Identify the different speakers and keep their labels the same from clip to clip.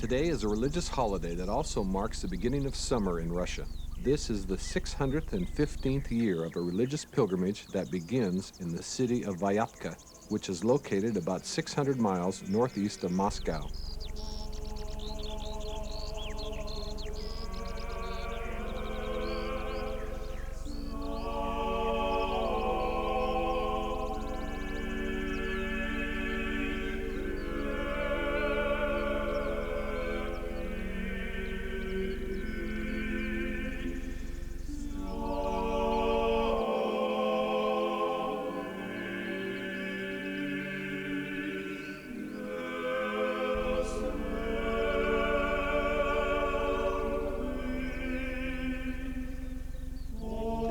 Speaker 1: Today is a religious holiday that also marks the beginning of summer in Russia. This is the 615th year of a religious pilgrimage that begins in the city of Vyapka, which is located about 600 miles northeast of Moscow.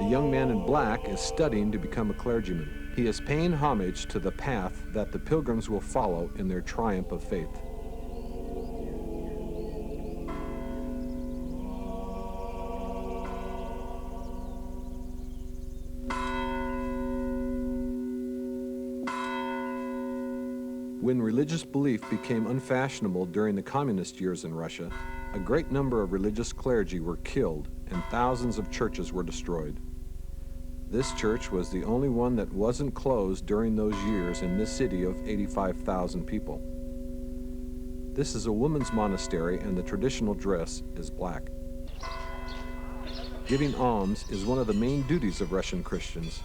Speaker 1: The young man in black is studying to become a clergyman. He is paying homage to the path that the pilgrims will follow in their triumph of faith. When religious belief became unfashionable during the communist years in Russia, a great number of religious clergy were killed and thousands of churches were destroyed. This church was the only one that wasn't closed during those years in this city of 85,000 people. This is a woman's monastery and the traditional dress is black. Giving alms is one of the main duties of Russian Christians.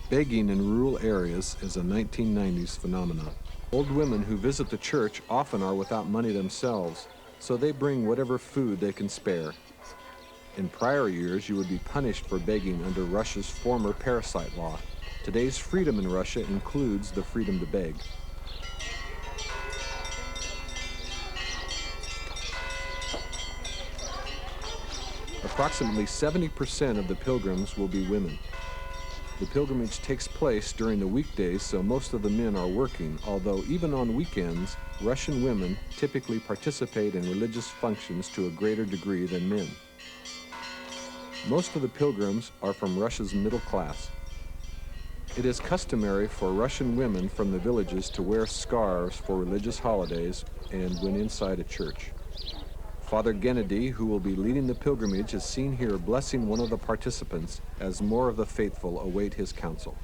Speaker 1: Begging in rural areas is a 1990s phenomenon. Old women who visit the church often are without money themselves, so they bring whatever food they can spare. In prior years, you would be punished for begging under Russia's former parasite law. Today's freedom in Russia includes the freedom to beg. Approximately 70% of the pilgrims will be women. The pilgrimage takes place during the weekdays, so most of the men are working, although even on weekends, Russian women typically participate in religious functions to a greater degree than men. Most of the pilgrims are from Russia's middle class. It is customary for Russian women from the villages to wear scarves for religious holidays and when inside a church. Father Gennady, who will be leading the pilgrimage, is seen here blessing one of the participants as more of the faithful await his counsel.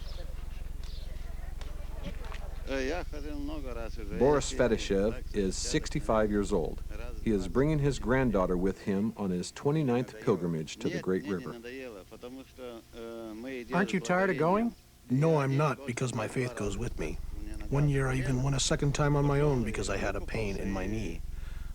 Speaker 1: Boris Fedoshev is 65 years old. He is bringing his granddaughter with him on his 29th pilgrimage to the Great River.
Speaker 2: Aren't you tired of going?
Speaker 3: No, I'm not, because my faith goes with me. One year I even went a second time on my own because I had a pain in my knee.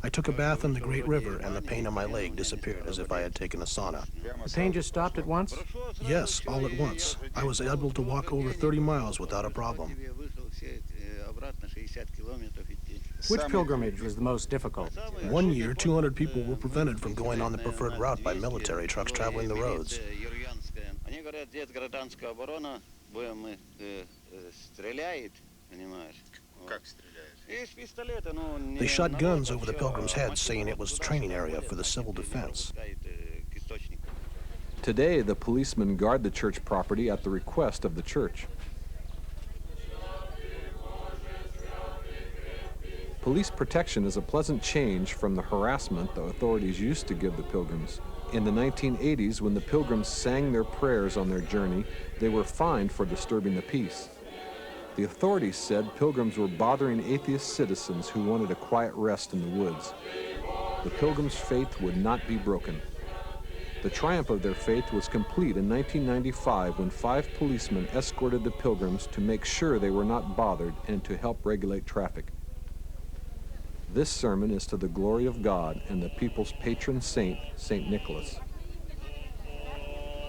Speaker 3: I took a bath in the Great River and the pain on my leg disappeared as if I had taken a sauna.
Speaker 2: The pain just stopped at once?
Speaker 3: Yes, all at once. I was able to walk over 30 miles without a problem.
Speaker 2: Which pilgrimage was the most difficult?
Speaker 3: One year, 200 people were prevented from going on the preferred route by military trucks traveling the roads. They shot guns over the pilgrims' heads, saying it was a training area for the civil defense.
Speaker 1: Today, the policemen guard the church property at the request of the church. Police protection is a pleasant change from the harassment the authorities used to give the pilgrims. In the 1980s, when the pilgrims sang their prayers on their journey, they were fined for disturbing the peace. The authorities said pilgrims were bothering atheist citizens who wanted a quiet rest in the woods. The pilgrims' faith would not be broken. The triumph of their faith was complete in 1995 when 5 policemen escorted the pilgrims to make sure they were not bothered and to help regulate traffic. This sermon is to the glory of God and the people's patron saint, St. Nicholas.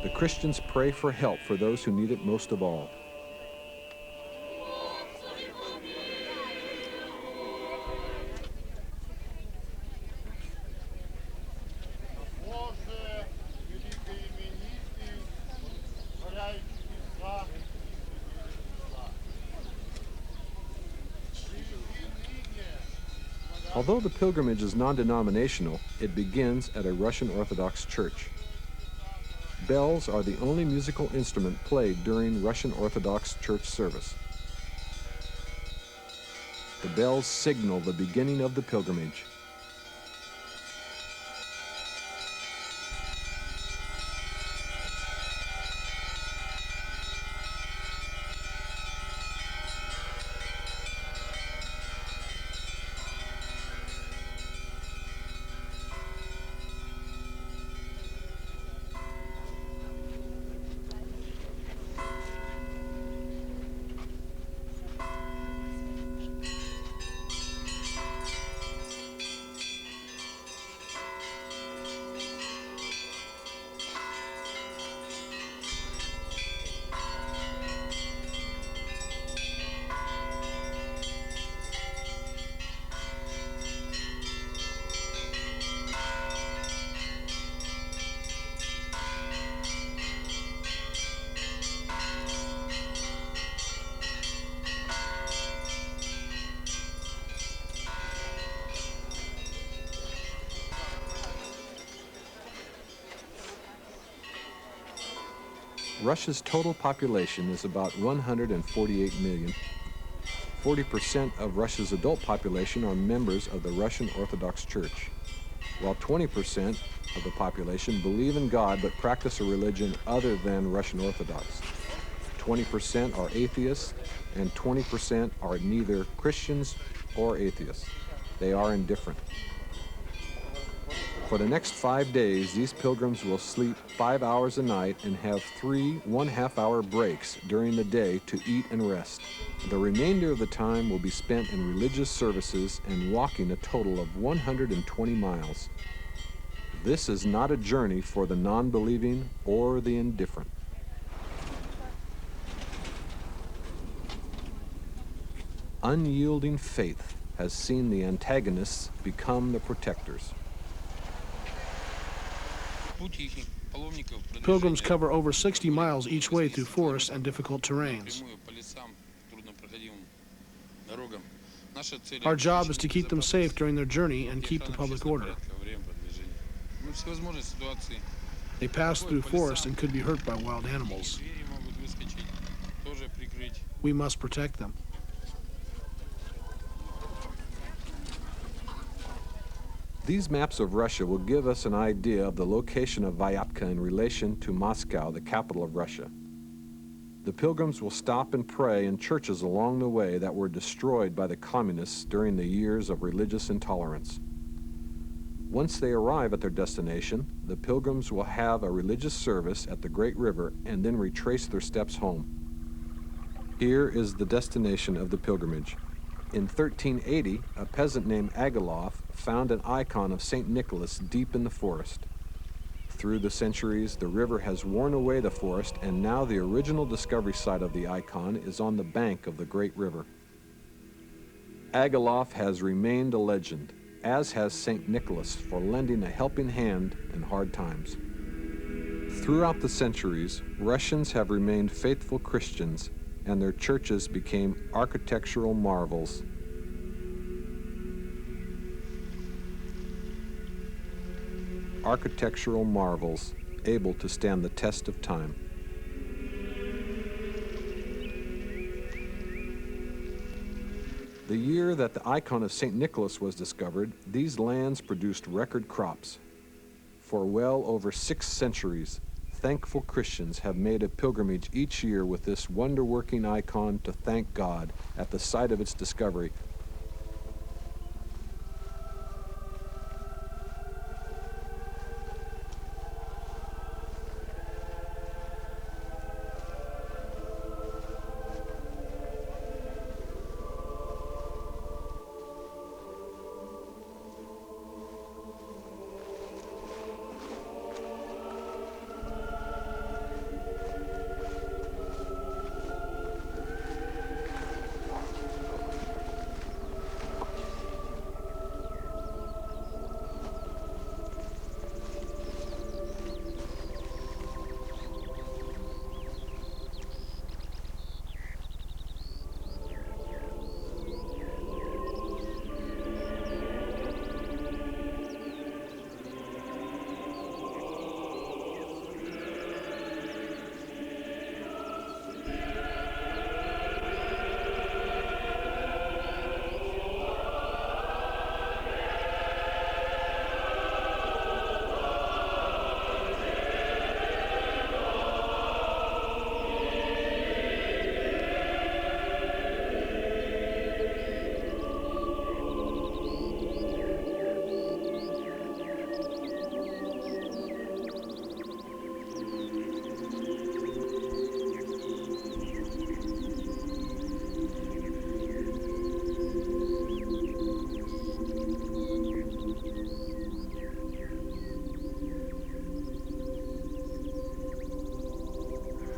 Speaker 1: The Christians pray for help for those who need it most of all. Although the pilgrimage is non-denominational, it begins at a Russian Orthodox church. Bells are the only musical instrument played during Russian Orthodox church service. The bells signal the beginning of the pilgrimage. Russia's total population is about 148 million. 40% of Russia's adult population are members of the Russian Orthodox Church, while 20% of the population believe in God but practice a religion other than Russian Orthodox. 20% are atheists, and 20% are neither Christians or atheists. They are indifferent. For the next 5 days, these pilgrims will sleep 5 hours a night and have 3 one-half-hour breaks during the day to eat and rest. The remainder of the time will be spent in religious services and walking a total of 120 miles. This is not a journey for the non-believing or the indifferent. Unyielding faith has seen the antagonists become the protectors.
Speaker 3: Pilgrims cover over 60 miles each way through forests and difficult terrains. Our job is to keep them safe during their journey and keep the public order. They pass through forests and could be hurt by wild animals. We must protect them.
Speaker 1: These maps of Russia will give us an idea of the location of Vyatka in relation to Moscow, the capital of Russia. The pilgrims will stop and pray in churches along the way that were destroyed by the communists during the years of religious intolerance. Once they arrive at their destination, the pilgrims will have a religious service at the Great River and then retrace their steps home. Here is the destination of the pilgrimage. In 1380, a peasant named Agilov found an icon of St. Nicholas deep in the forest. Through the centuries, the river has worn away the forest, and now the original discovery site of the icon is on the bank of the Great River. Agilov has remained a legend, as has St. Nicholas for lending a helping hand in hard times. Throughout the centuries, Russians have remained faithful Christians, and their churches became architectural marvels. Architectural marvels able to stand the test of time. The year that the icon of St. Nicholas was discovered, these lands produced record crops. For well over 6 centuries, thankful Christians have made a pilgrimage each year with this wonder-working icon to thank God at the site of its discovery.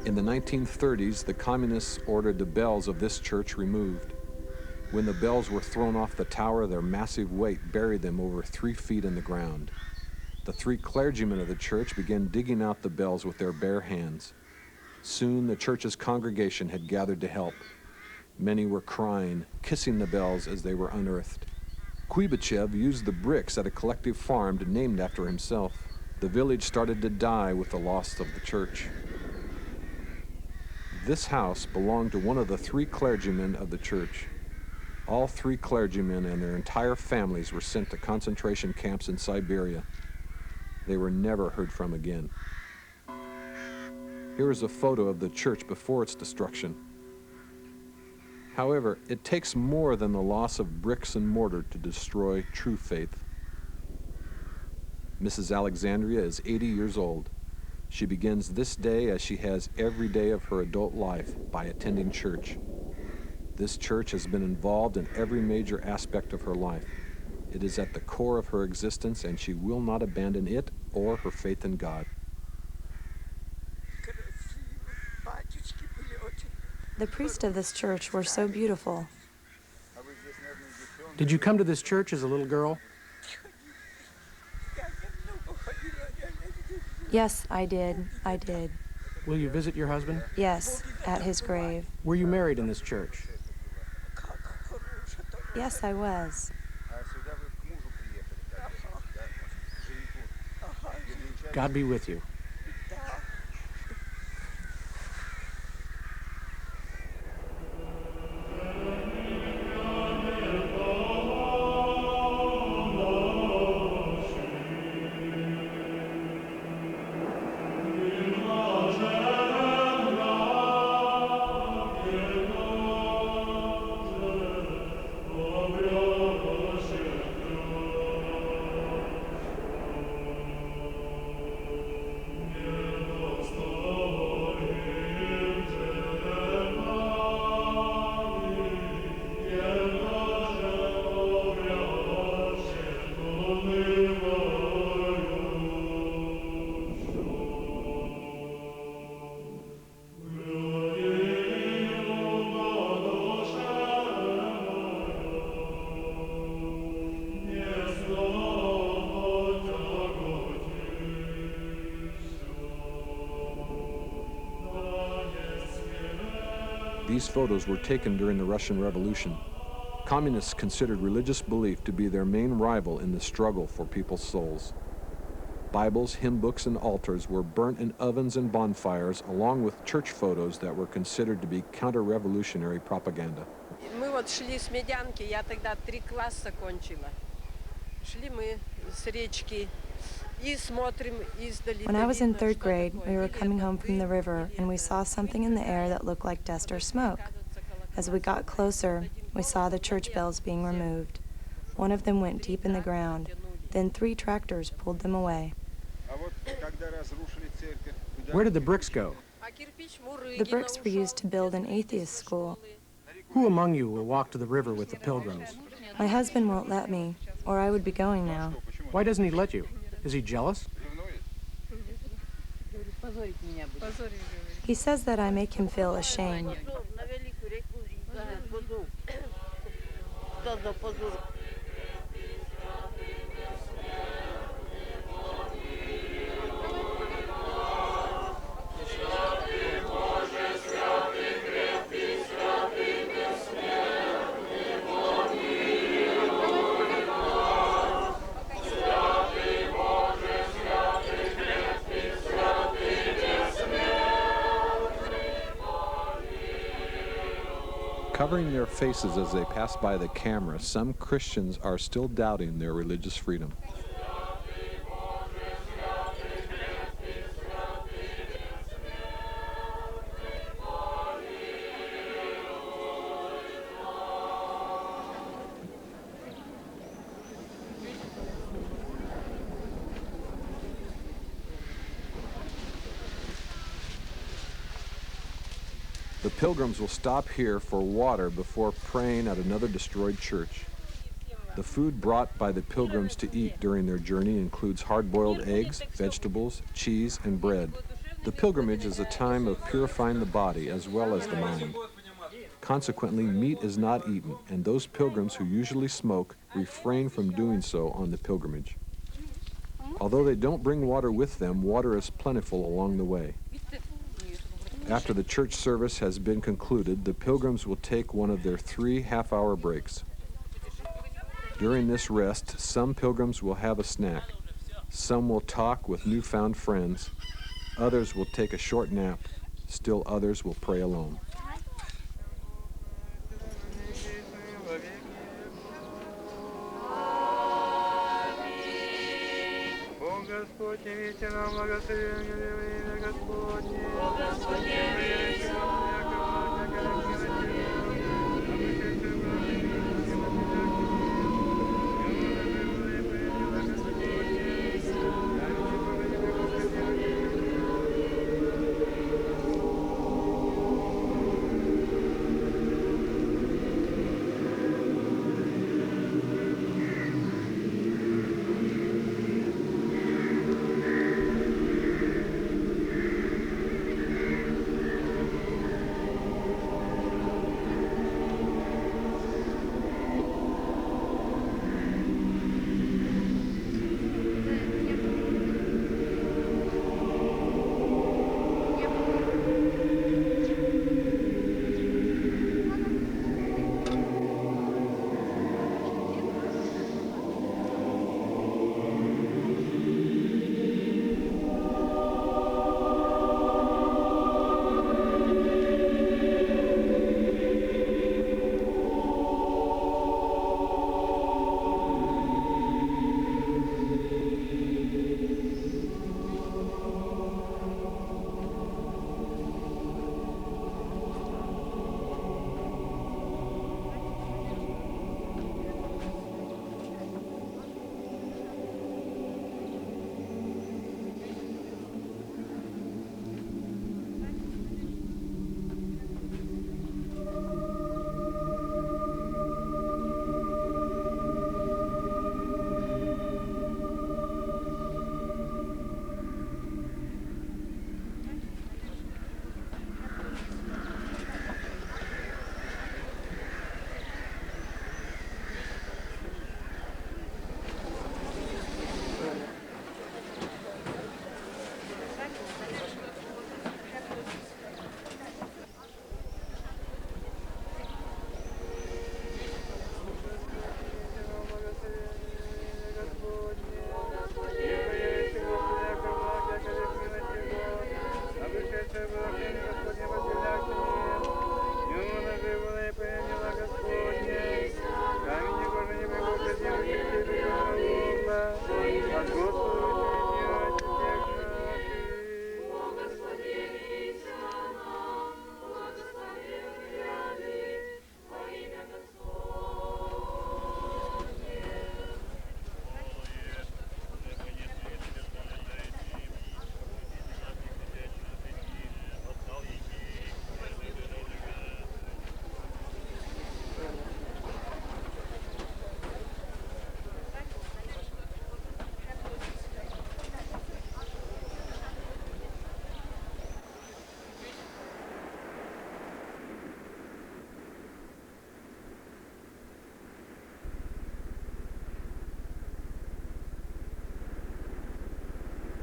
Speaker 1: In the 1930s, the communists ordered the bells of this church removed. When the bells were thrown off the tower, their massive weight buried them over 3 feet in the ground. The 3 clergymen of the church began digging out the bells with their bare hands. Soon the church's congregation had gathered to help. Many were crying, kissing the bells as they were unearthed. Kuibachev used the bricks at a collective farm named after himself. The village started to die with the loss of the church. This house belonged to one of the 3 clergymen of the church. All 3 clergymen and their entire families were sent to concentration camps in Siberia. They were never heard from again. Here is a photo of the church before its destruction. However, it takes more than the loss of bricks and mortar to destroy true faith. Mrs. Alexandria is 80 years old. She begins this day as she has every day of her adult life by attending church. This church has been involved in every major aspect of her life. It is at the core of her existence, and she will not abandon it or her faith in God.
Speaker 4: The priests of this church were so beautiful.
Speaker 2: Did you come to this church as a little girl?
Speaker 4: Yes, I did. I did.
Speaker 2: Will you visit your husband?
Speaker 4: Yes, at his grave.
Speaker 2: Were you married in this church?
Speaker 4: Yes, I was.
Speaker 2: God be with you.
Speaker 1: These photos were taken during the Russian Revolution. Communists considered religious belief to be their main rival in the struggle for people's souls. Bibles, hymn books, and altars were burnt in ovens and bonfires, along with church photos that were considered to be counter-revolutionary propaganda.
Speaker 5: Мы вот шли с Медянки, я тогда 3 класса кончила. Шли мы с речки и смотрим издали.
Speaker 4: When I was in 3rd grade, we were coming home from the river, and we saw something in the air that looked like dust or smoke. As we got closer, we saw the church bells being removed. One of them went deep in the ground. Then 3 tractors pulled them away.
Speaker 2: Where did the bricks go?
Speaker 4: The bricks were used to build an atheist school.
Speaker 2: Who among you will walk to the river with the pilgrims?
Speaker 4: My husband won't let me, or I would be going now.
Speaker 2: Why doesn't he let you? Is he jealous?
Speaker 4: He says that I make him feel ashamed.
Speaker 1: Covering their faces as they pass by the camera, some Christians are still doubting their religious freedom. The pilgrims will stop here for water before praying at another destroyed church. The food brought by the pilgrims to eat during their journey includes hard-boiled eggs, vegetables, cheese, and bread. The pilgrimage is a time of purifying the body as well as the mind. Consequently, meat is not eaten, and those pilgrims who usually smoke refrain from doing so on the pilgrimage. Although they don't bring water with them, water is plentiful along the way. After the church service has been concluded, the pilgrims will take one of their 3 half-hour breaks. During this rest, some pilgrims will have a snack. Some will talk with newfound friends. Others will take a short nap. Still others will pray alone.
Speaker 6: Господь, явите нам благословение, Господне. О, Господи, явите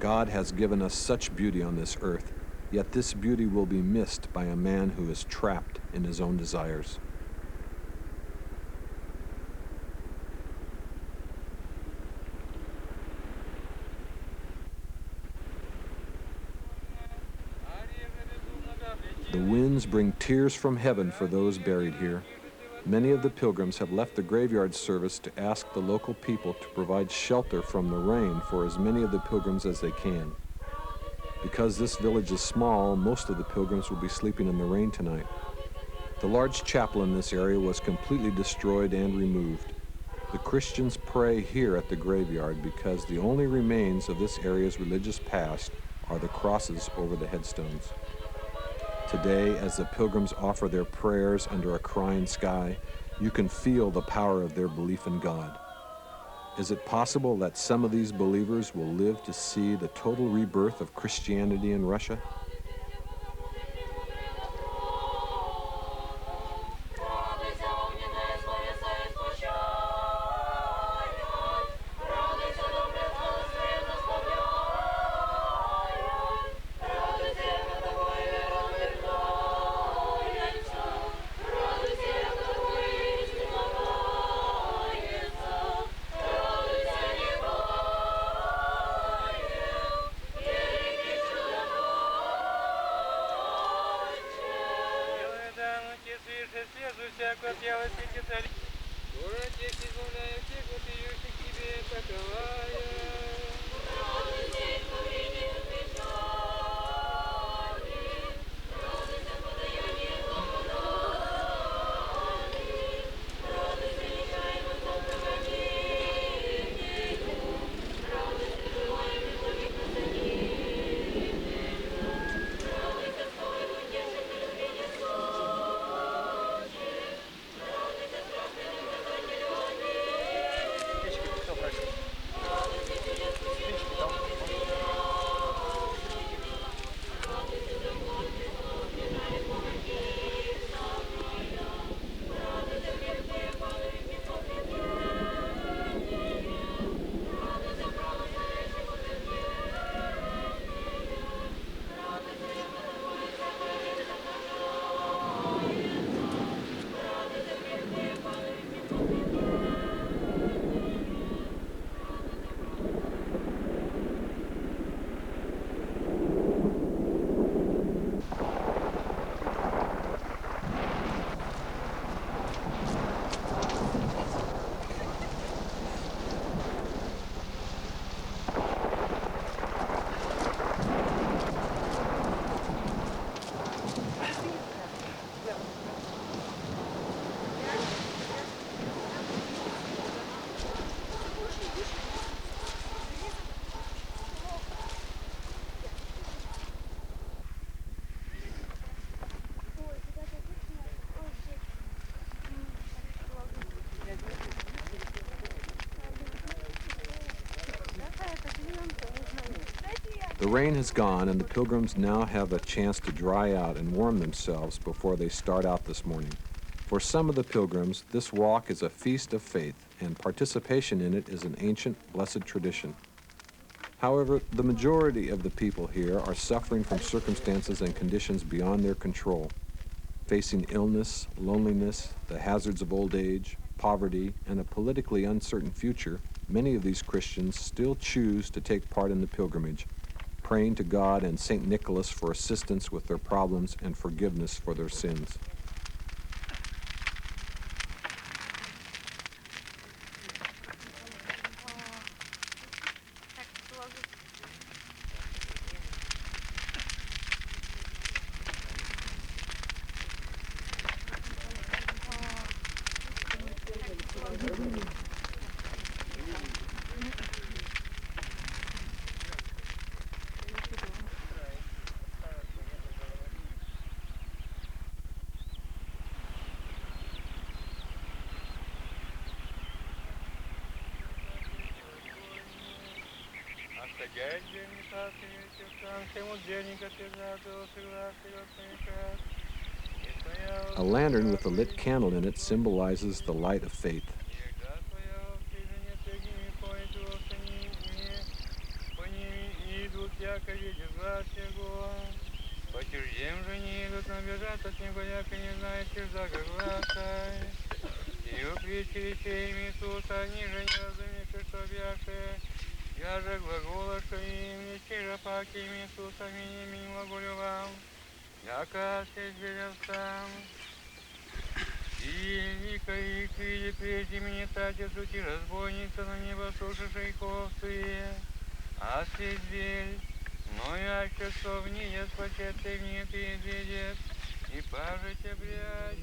Speaker 1: God has given us such beauty on this earth, yet this beauty will be missed by a man who is trapped in his own desires. The winds bring tears from heaven for those buried here. Many of the pilgrims have left the graveyard service to ask the local people to provide shelter from the rain for as many of the pilgrims as they can. Because this village is small, most of the pilgrims will be sleeping in the rain tonight. The large chapel in this area was completely destroyed and removed. The Christians pray here at the graveyard because the only remains of this area's religious past are the crosses over the headstones. Today, as the pilgrims offer their prayers under a crying sky, you can feel the power of their belief in God. Is it possible that some of these believers will live to see the total rebirth of Christianity in Russia?
Speaker 6: яко тело святитель. Город весь избавляя всех, вопиющих тебе, таковая.
Speaker 1: The rain has gone, and the pilgrims now have a chance to dry out and warm themselves before they start out this morning. For some of the pilgrims, this walk is a feast of faith, and participation in it is an ancient, blessed tradition. However, the majority of the people here are suffering from circumstances and conditions beyond their control, facing illness, loneliness, the hazards of old age, poverty, and a politically uncertain future. Many of these Christians still choose to take part in the pilgrimage, praying to God and St. Nicholas for assistance with their problems and forgiveness for their sins. A lantern with a lit candle in it symbolizes the light of faith.
Speaker 6: Я же глаголошу им, не чира паки Иисуса, мини глаголю вам, яка сидел сам. И вика их видит прежде меня, тати сути разбойница на небо сушишей ковцы, а сидеть, но я что в ней спасет ты мне ты видит, и пажите брячь.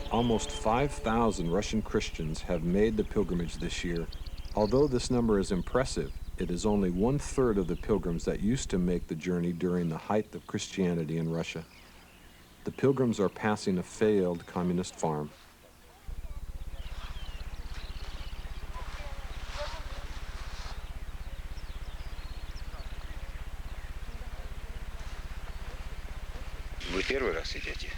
Speaker 1: Almost 5,000 Russian Christians have made the pilgrimage this year. Although this number is impressive, it is only 1/3 of the pilgrims that used to make the journey during the height of Christianity in Russia. The pilgrims are passing a failed communist farm.
Speaker 6: Вы первый раз идете?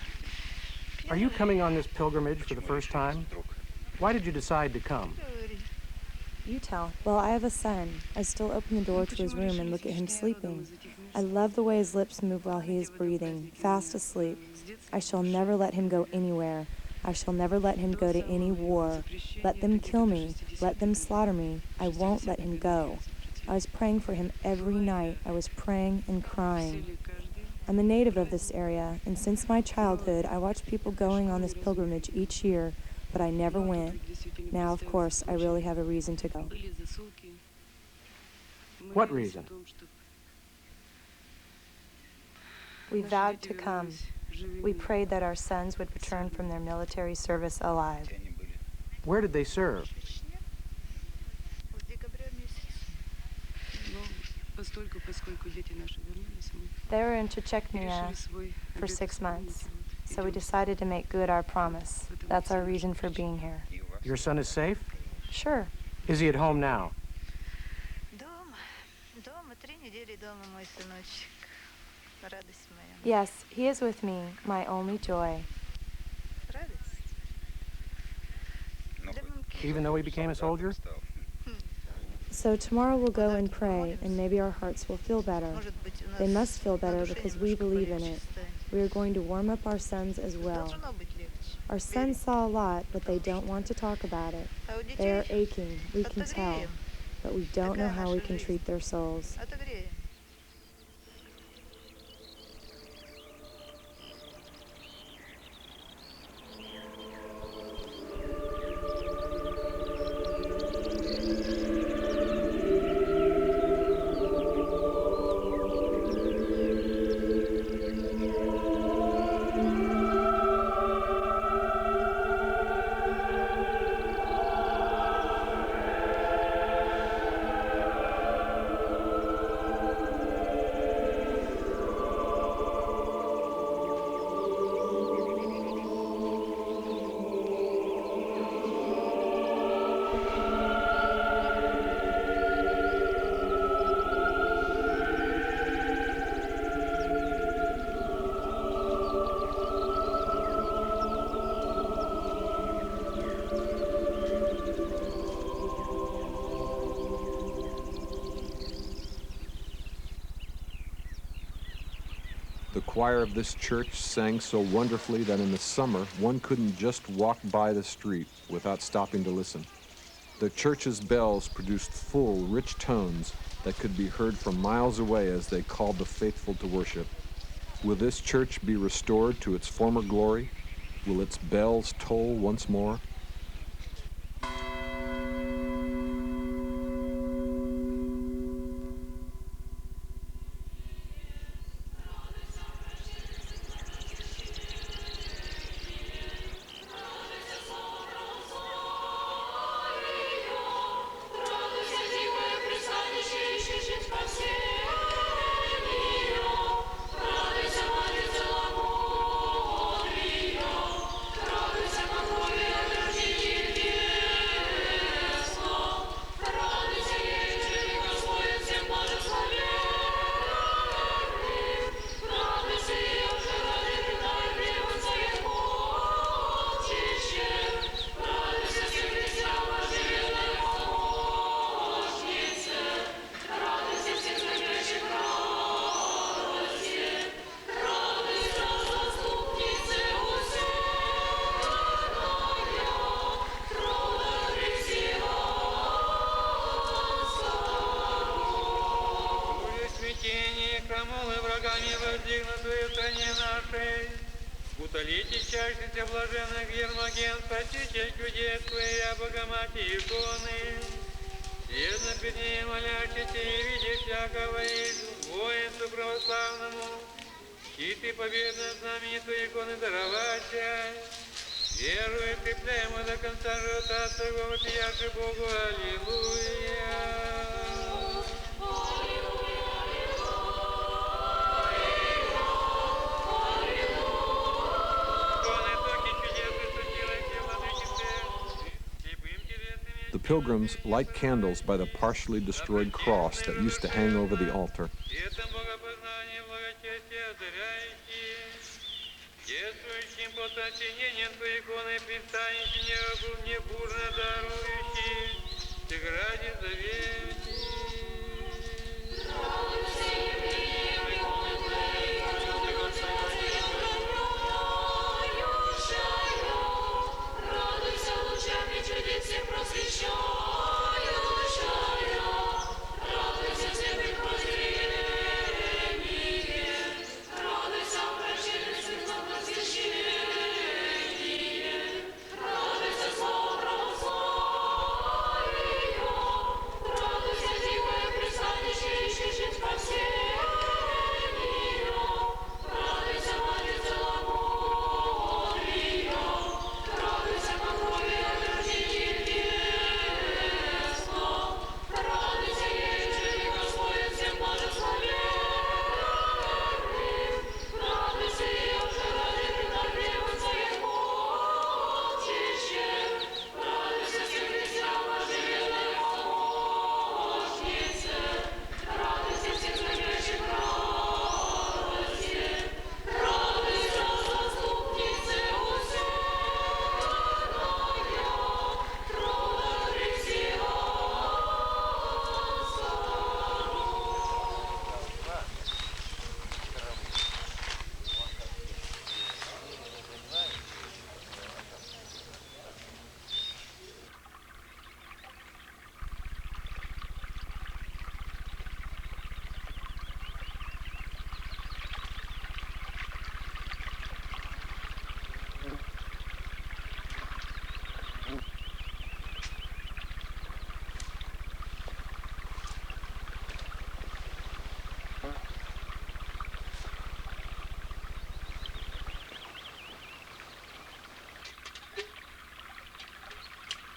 Speaker 2: Are you coming on this pilgrimage for the first time? Why did you decide to come?
Speaker 4: You tell. Well, I have a son. I still open the door to his room and look at him sleeping. I love the way his lips move while he is breathing, fast asleep. I shall never let him go anywhere. I shall never let him go to any war. Let them kill me. Let them slaughter me. I won't let him go. I was praying for him every night. I was praying and crying. I'm a native of this area, and since my childhood, I watch people going on this pilgrimage each year, but I never went. Now, of course, I really have a reason to go.
Speaker 2: What reason?
Speaker 4: We vowed to come. We prayed that our sons would return from their military service alive.
Speaker 2: Where did they serve?
Speaker 4: They were in Chechnya for 6 months, so we decided to make good our promise. That's our reason for being here.
Speaker 2: Your son is safe?
Speaker 4: Sure.
Speaker 2: Is he at home now?
Speaker 4: Yes, he is with me, my only joy.
Speaker 2: Even though he became a soldier?
Speaker 4: So tomorrow we'll go and pray, and maybe our hearts will feel better. They must feel better because we believe in it. We are going to warm up our sons as well. Our sons saw a lot, but they don't want to talk about it. They are aching, we can tell, but we don't know how we can treat their souls.
Speaker 1: The choir of this church sang so wonderfully that in the summer, one couldn't just walk by the street without stopping to listen. The church's bells produced full, rich tones that could be heard from miles away as they called the faithful to worship. Will this church be restored to its former glory? Will its bells toll once more?
Speaker 6: Утолите чащихся блаженных Гермоген, спаситель чудес Твоя, Богоматерь иконы. Сердно пред ней молящийся и видя всякого из воинству православному, щит и победно знаменитую иконы даровача, Веру и укрепляем до конца живота своего, вопияши Богу, аллилуйя.
Speaker 1: The pilgrims light candles by the partially destroyed cross that used to hang over the altar.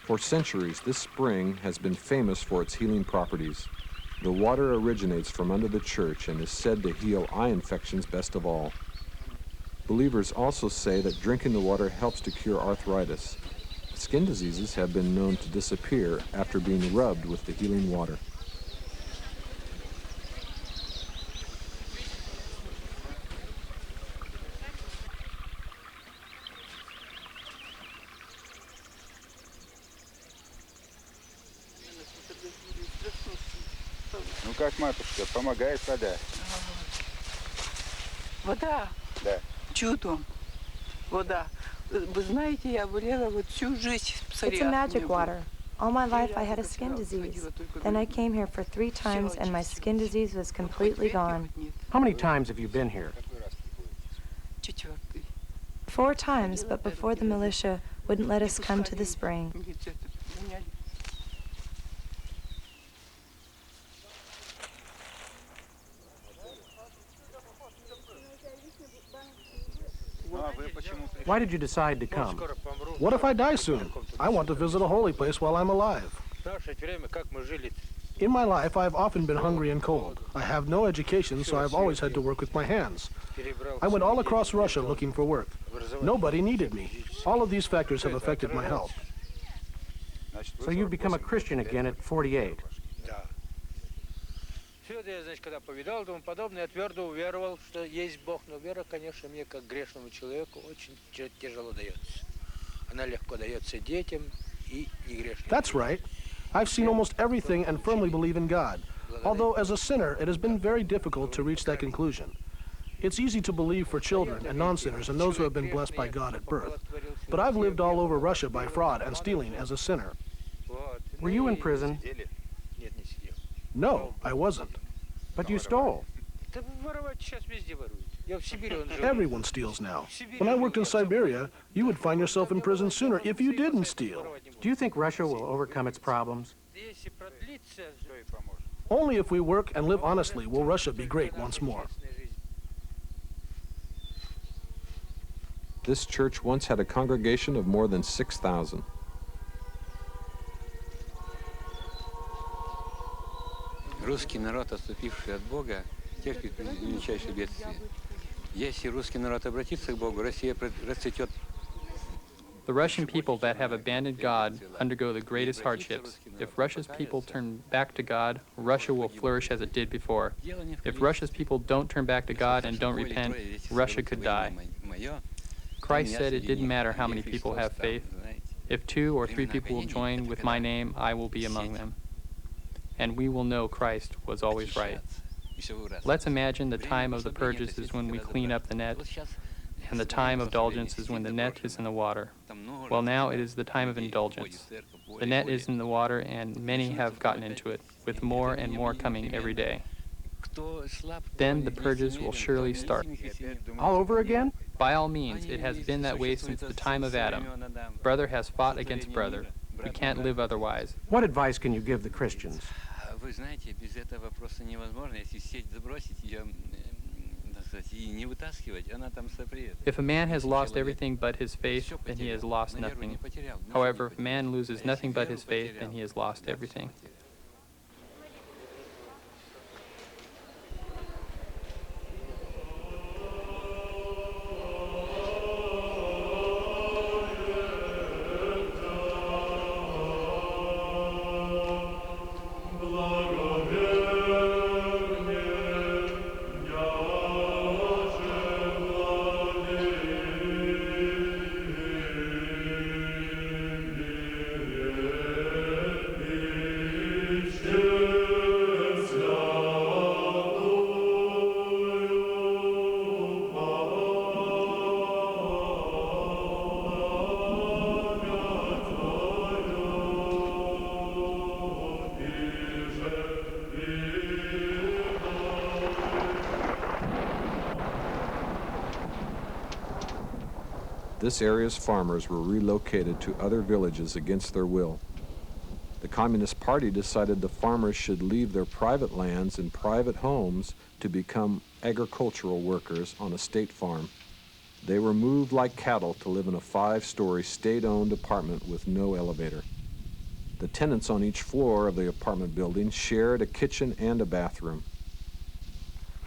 Speaker 1: For centuries, this spring has been famous for its healing properties. The water originates from under the church and is said to heal eye infections best of all. Believers also say that drinking the water helps to cure arthritis. Skin diseases have been known to disappear after being rubbed with the healing water.
Speaker 7: Ну как, матушка, помогает вода?
Speaker 8: Вода?
Speaker 7: Да.
Speaker 8: Чудом. Вода. Вы знаете, я болела вот всю жизнь
Speaker 4: It's a magic water. All my life I had a skin disease. Then I came here for 3 times and my skin disease was completely gone.
Speaker 2: How many times have you been here?
Speaker 8: 4.
Speaker 4: 4 times, but before the militia wouldn't let us come to the spring.
Speaker 2: Why did you decide to come?
Speaker 3: What if I die soon? I want to visit a holy place while I'm alive. In my life, I've often been hungry and cold. I have no education, so I've always had to work with my hands. I went all across Russia looking for work. Nobody needed me. All of these factors have affected my health.
Speaker 2: So you've become a Christian again at 48.
Speaker 6: Все это я, значит, когда повидал, тому подобное, я твердо уверовал, что есть Бог, но вера, конечно, мне, как грешному человеку, очень тяжело дается. Она легко дается детям и негрешным.
Speaker 3: That's right. I've seen almost everything and firmly believe in God. Although, as a sinner, it has been very difficult to reach that conclusion. It's easy to believe for children and non-sinners and those who have been blessed by God at birth. But I've lived all over Russia by fraud and stealing as a sinner.
Speaker 2: Were you in prison?
Speaker 6: Нет, не сидел.
Speaker 3: No, I wasn't.
Speaker 2: But you stole.
Speaker 6: Да воровать сейчас везде воруют. Я в Сибири он жил.
Speaker 3: Everyone steals now. When I worked in Siberia, you would find yourself in prison sooner if you didn't steal.
Speaker 2: Do you think Russia will overcome its problems?
Speaker 6: Если продлится, что и поможет.
Speaker 3: Only if we work and live honestly will Russia be great once more.
Speaker 1: This church once had a congregation of more than 6,000.
Speaker 6: Русский народ, отступивший от Бога, терпит величайшее бедствие. Если русский народ обратится к Богу, Россия расцветет.
Speaker 9: The Russian people that have abandoned God undergo the greatest hardships. If Russia's people turn back to God, Russia will flourish as it did before. If Russia's people don't turn back to God and don't repent, Russia could die. Christ said it didn't matter how many people have faith. If 2 or 3 people will join with my name, I will be among them. And we will know Christ was always right. Let's imagine the time of the purges is when we clean up the net, and the time of indulgence is when the net is in the water. Well, now it is the time of indulgence. The net is in the water, and many have gotten into it, with more and more coming every day. Then the purges will surely start.
Speaker 2: All over again?
Speaker 9: By all means, it has been that way since the time of Adam. Brother has fought against brother. We can't live otherwise.
Speaker 2: What advice can you give the Christians?
Speaker 6: Вы знаете, без этого просто невозможно. Если сеть забросить, ее, так сказать, и не вытаскивать, она там сопреет.
Speaker 9: If a man has lost everything but his faith, then he has lost nothing. However, if a man loses nothing but his faith, then he has lost everything.
Speaker 1: This area's farmers were relocated to other villages against their will. The Communist Party decided the farmers should leave their private lands and private homes to become agricultural workers on a state farm. They were moved like cattle to live in a 5-story state-owned apartment with no elevator. The tenants on each floor of the apartment building shared a kitchen and a bathroom.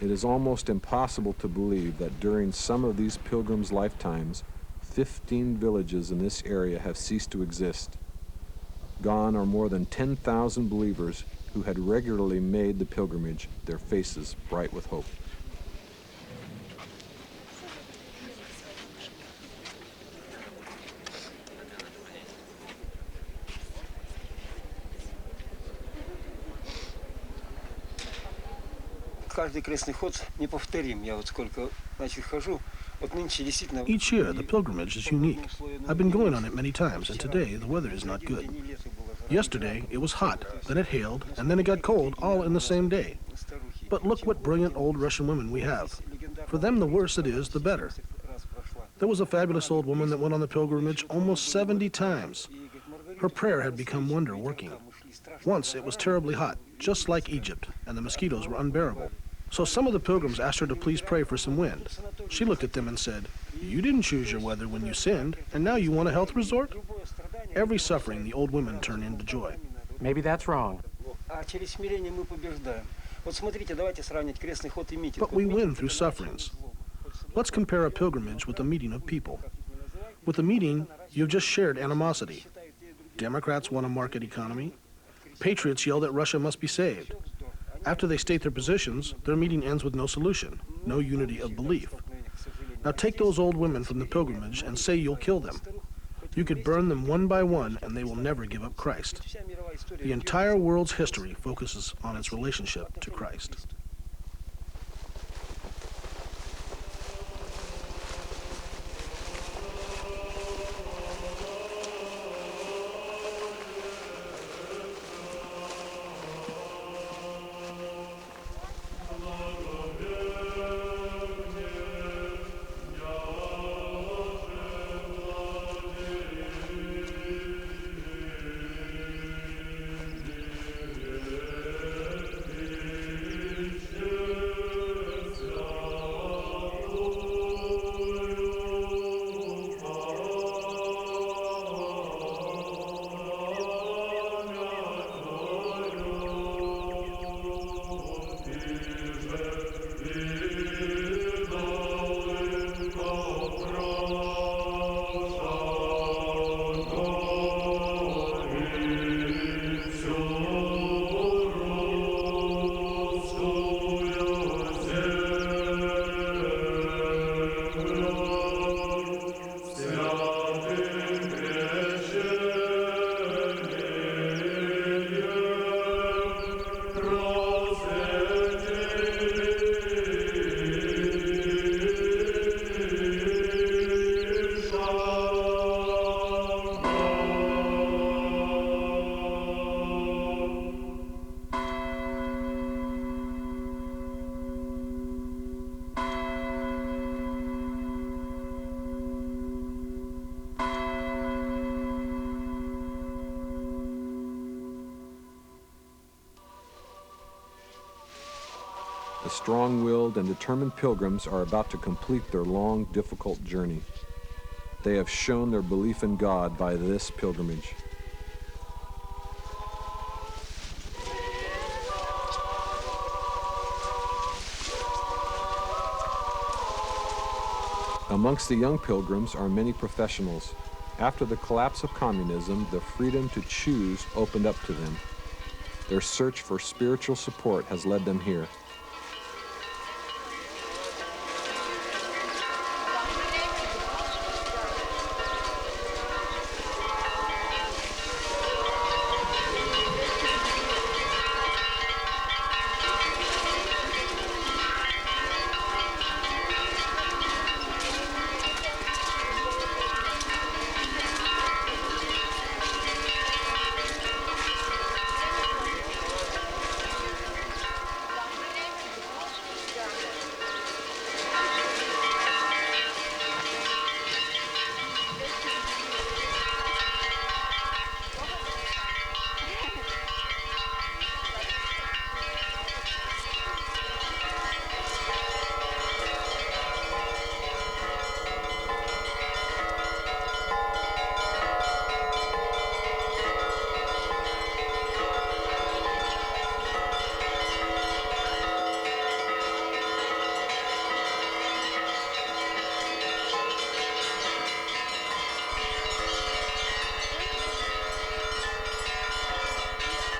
Speaker 1: It is almost impossible to believe that during some of these pilgrims' lifetimes, 15 villages in this area have ceased to exist. Gone are more than 10,000 believers who had regularly made the pilgrimage, their faces bright with hope.
Speaker 10: Каждый крестный ход неповторим. Я вот сколько значит хожу, вот нынче действительно.
Speaker 3: Each year, the pilgrimage is unique. I've been going on it many times, and today the weather is not good. Yesterday, it was hot, then it hailed, and then it got cold, all in the same day. But look what brilliant old Russian women we have. For them, the worse it is, the better. There was a fabulous old woman that went on the pilgrimage almost 70 times. Her prayer had become wonder working. Once, it was terribly hot, just like Egypt, and the mosquitoes were unbearable. So some of the pilgrims asked her to please pray for some wind. She looked at them and said, "You didn't choose your weather when you sinned, and now you want a health resort?" Every suffering, the old women turned into joy.
Speaker 2: Maybe that's wrong.
Speaker 3: But we win through sufferings. Let's compare a pilgrimage with a meeting of people. With a meeting, you've just shared animosity. Democrats want a market economy. Patriots yell that Russia must be saved. After they state their positions, their meeting ends with no solution, no unity of belief. Now take those old women from the pilgrimage and say you'll kill them. You could burn them one by one and they will never give up Christ. The entire world's history focuses on its relationship to Christ.
Speaker 1: The strong-willed and determined pilgrims are about to complete their long, difficult journey. They have shown their belief in God by this pilgrimage. Amongst the young pilgrims are many professionals. After the collapse of communism, the freedom to choose opened up to them. Their search for spiritual support has led them here.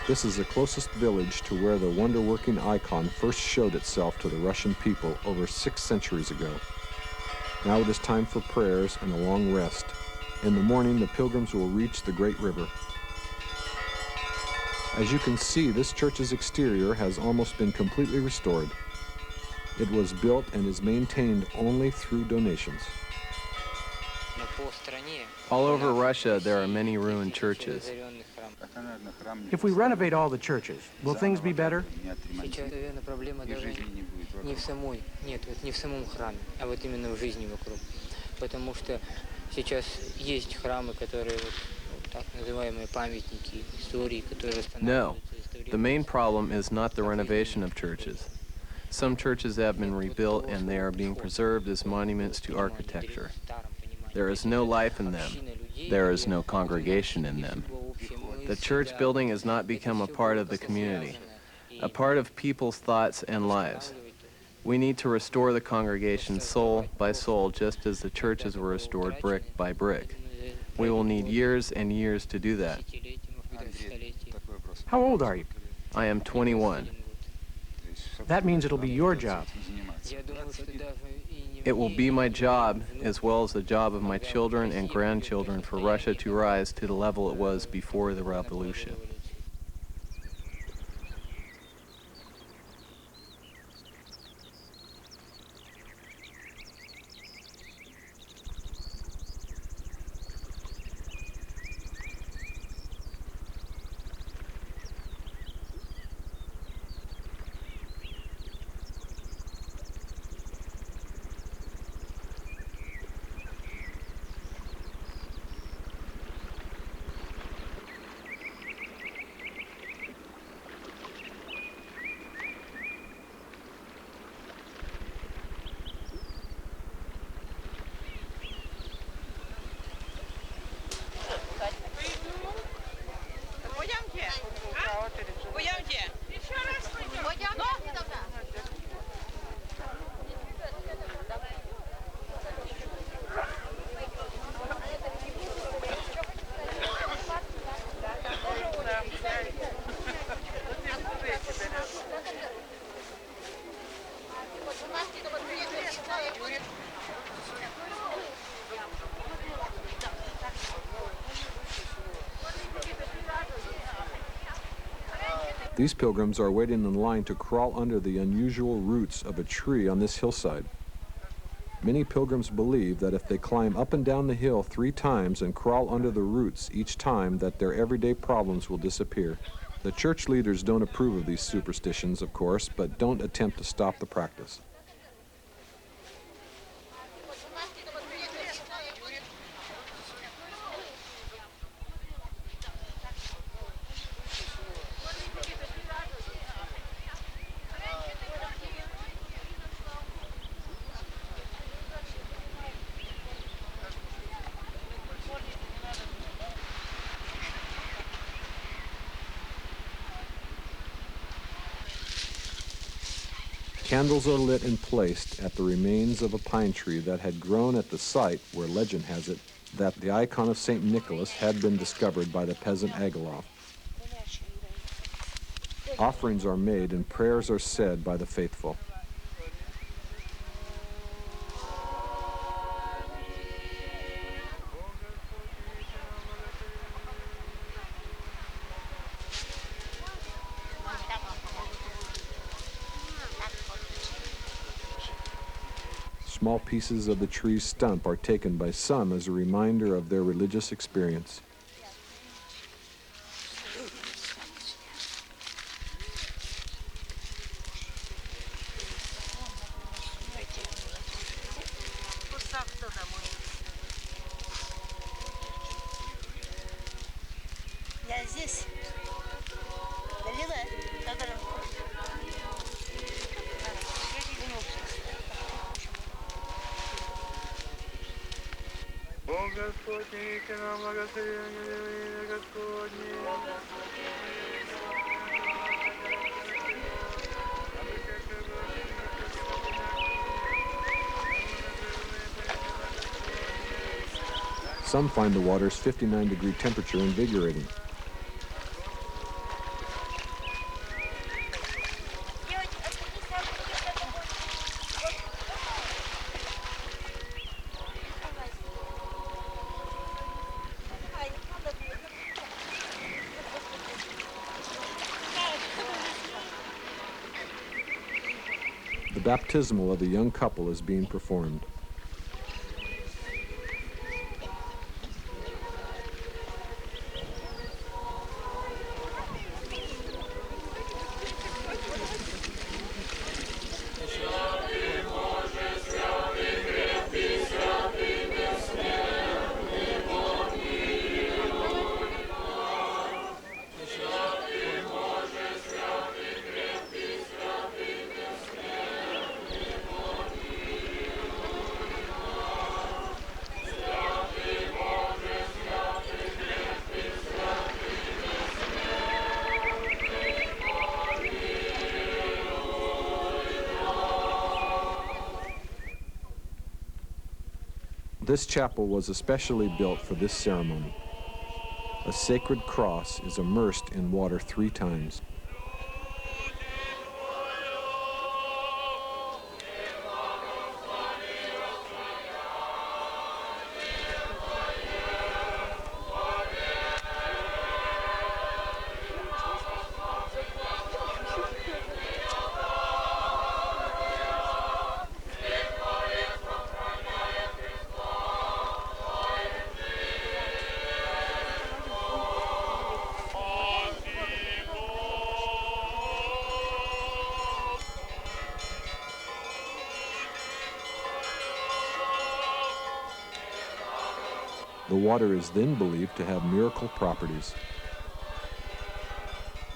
Speaker 1: This is the closest village to where the wonder-working icon first showed itself to the Russian people over 6 centuries ago. Now it is time for prayers and a long rest. In the morning, the pilgrims will reach the great river. As you can see, this church's exterior has almost been completely restored. It was built and is maintained only through donations.
Speaker 11: All over Russia, there are many ruined churches.
Speaker 2: If we renovate all the churches, will things be better?
Speaker 12: Сейчас, наверное, проблема даже не в самой, нет, вот не в самом храме, а вот именно в жизни вокруг. Потому что сейчас есть храмы, которые вот так называемые памятники истории, которые
Speaker 11: No,
Speaker 12: восстанавливаются.
Speaker 11: the main problem is not the renovation of churches. Some churches have been rebuilt and they are being preserved as monuments to architecture. There is no life in them. There is no congregation in them. The church building has not become a part of the community, a part of people's thoughts and lives. We need to restore the congregation soul by soul, just as the churches were restored brick by brick. We will need years and years to do that.
Speaker 2: How old are you?
Speaker 11: I am 21.
Speaker 2: That means it'll be your job.
Speaker 11: It will be my job, as well as the job of my children and grandchildren, for Russia to rise to the level it was before the revolution.
Speaker 1: These pilgrims are waiting in line to crawl under the unusual roots of a tree on this hillside. Many pilgrims believe that if they climb up and down the hill 3 times and crawl under the roots each time, that their everyday problems will disappear. The church leaders don't approve of these superstitions, of course, but don't attempt to stop the practice. Candles are lit and placed at the remains of a pine tree that had grown at the site where legend has it that the icon of St. Nicholas had been discovered by the peasant Agilov. Offerings are made and prayers are said by the faithful. Small pieces of the tree's stump are taken by some as a reminder of their religious experience. Some find the water's 59-degree temperature invigorating. The baptismal of the young couple is being performed. This chapel was especially built for this ceremony. A sacred cross is immersed in water 3 times. The water is then believed to have miracle properties.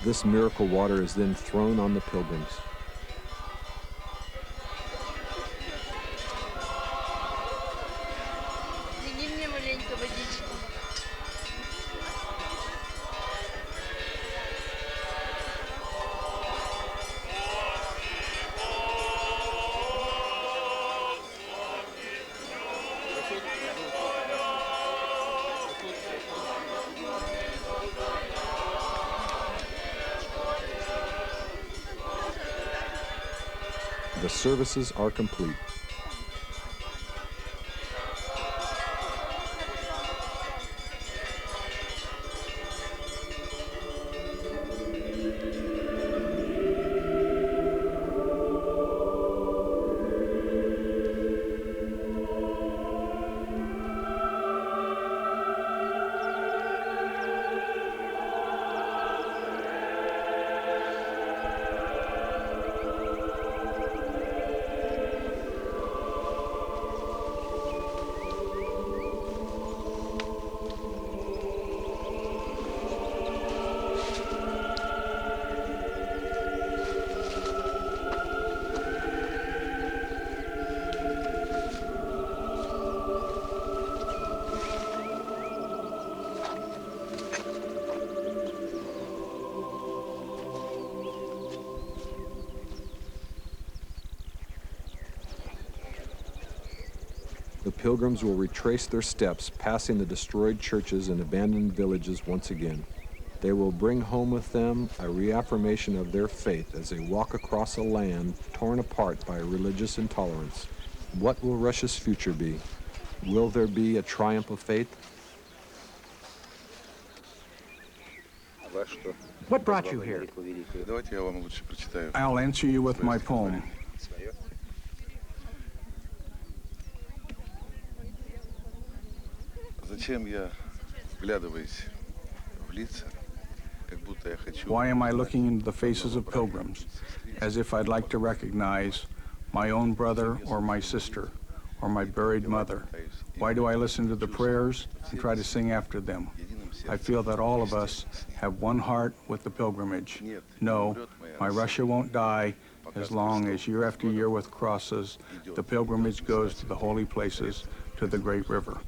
Speaker 1: This miracle water is then thrown on the pilgrims. The services are complete. pilgrims will retrace their steps, passing the destroyed churches and abandoned villages once again. They will bring home with them a reaffirmation of their faith as they walk across a land torn apart by religious intolerance. What will Russia's future be? Will there be a triumph of faith?
Speaker 2: What brought you here?
Speaker 13: I'll answer you with my poem. Why am I looking into the faces of pilgrims as if I'd like to recognize my own brother or my sister or my buried mother? Why do I listen to the prayers and try to sing after them? I feel that all of us have one heart with the pilgrimage. No, my Russia won't die as long as year after year with crosses, the pilgrimage goes to the holy places, to the great river.